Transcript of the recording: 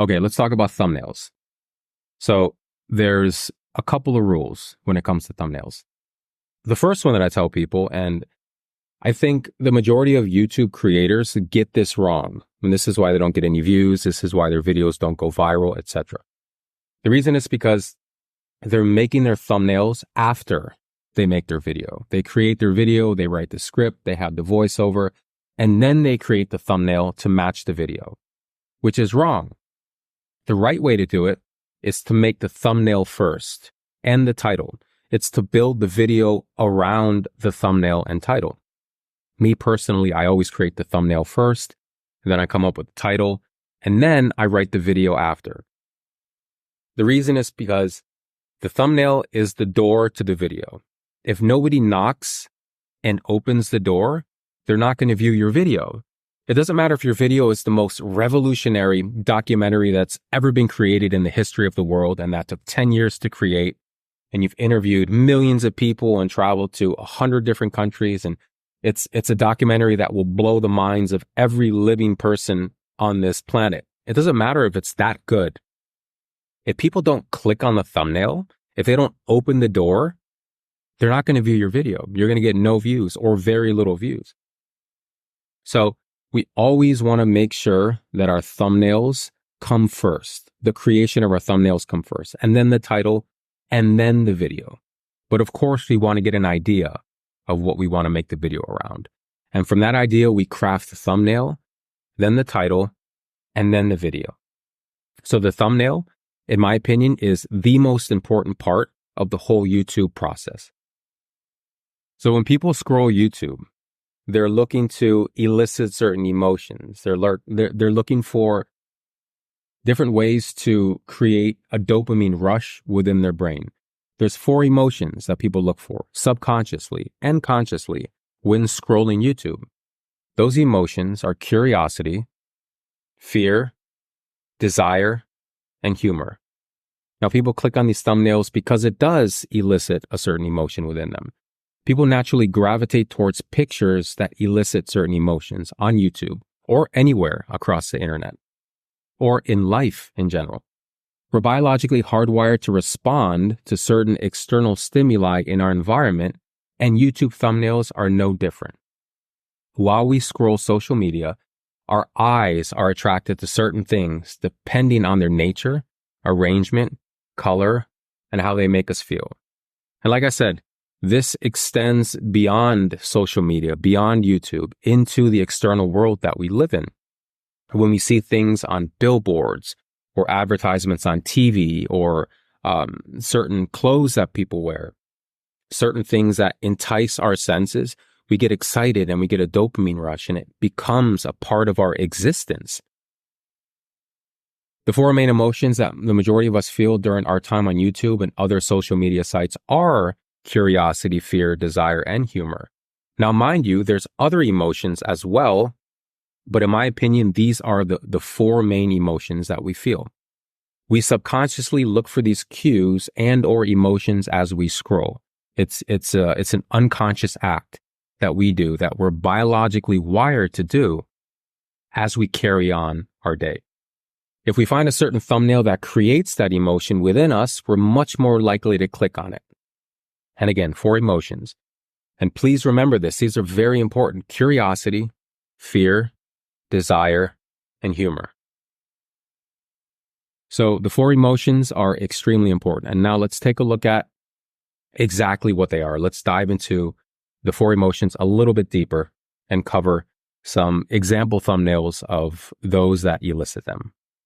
Okay, let's talk about thumbnails. So there's a couple of rules when it comes to thumbnails. The first one that I tell people, and I think the majority of YouTube creators get this wrong, and this is why they don't get any views, this is why their videos don't go viral, etc. The reason is because they're making their thumbnails after they make their video. They create their video, they write the script, they have the voiceover, and then they create the thumbnail to match the video, which is wrong. The right way to do it is to make the thumbnail first and the title. It's to build the video around the thumbnail and title. Me personally, I always create the thumbnail first, and then I come up with the title, and then I write the video after. The reason is because the thumbnail is the door to the video. If nobody knocks and opens the door, they're not going to view your video. It doesn't matter if your video is the most revolutionary documentary that's ever been created in the history of the world, and that took 10 years to create, and you've interviewed millions of people and traveled to 100 different countries, and it's a documentary that will blow the minds of every living person on this planet. It doesn't matter if it's that good. If people don't click on the thumbnail, if they don't open the door, they're not going to view your video. You're going to get no views or very little views. So we always want to make sure that our thumbnails come first. The creation of our thumbnails come first, and then the title, and then the video. But of course, we want to get an idea of what we want to make the video around. And from that idea, we craft the thumbnail, then the title, and then the video. So the thumbnail, in my opinion, is the most important part of the whole YouTube process. So when people scroll YouTube, they're looking to elicit certain emotions. They're looking for different ways to create a dopamine rush within their brain. There's 4 emotions that people look for subconsciously and consciously when scrolling YouTube. Those emotions are curiosity, fear, desire, and humor. Now, people click on these thumbnails because it does elicit a certain emotion within them. People naturally gravitate towards pictures that elicit certain emotions on YouTube or anywhere across the internet or in life in general. We're biologically hardwired to respond to certain external stimuli in our environment, and YouTube thumbnails are no different. While we scroll social media, our eyes are attracted to certain things depending on their nature, arrangement, color, and how they make us feel. And like I said, this extends beyond social media, beyond YouTube, into the external world that we live in. When we see things on billboards or advertisements on TV or certain clothes that people wear, certain things that entice our senses, we get excited and we get a dopamine rush, and it becomes a part of our existence. The 4 main emotions that the majority of us feel during our time on YouTube and other social media sites are curiosity, fear, desire, and humor. Now, mind you, there's other emotions as well, but in my opinion, these are the 4 main emotions that we feel. We subconsciously look for these cues and or emotions as we scroll. It's an unconscious act that we do, that we're biologically wired to do as we carry on our day. If we find a certain thumbnail that creates that emotion within us, we're much more likely to click on it. And again, 4 emotions. And please remember this. These are very important. Curiosity, fear, desire, and humor. So the 4 emotions are extremely important. And now let's take a look at exactly what they are. Let's dive into the 4 emotions a little bit deeper and cover some example thumbnails of those that elicit them.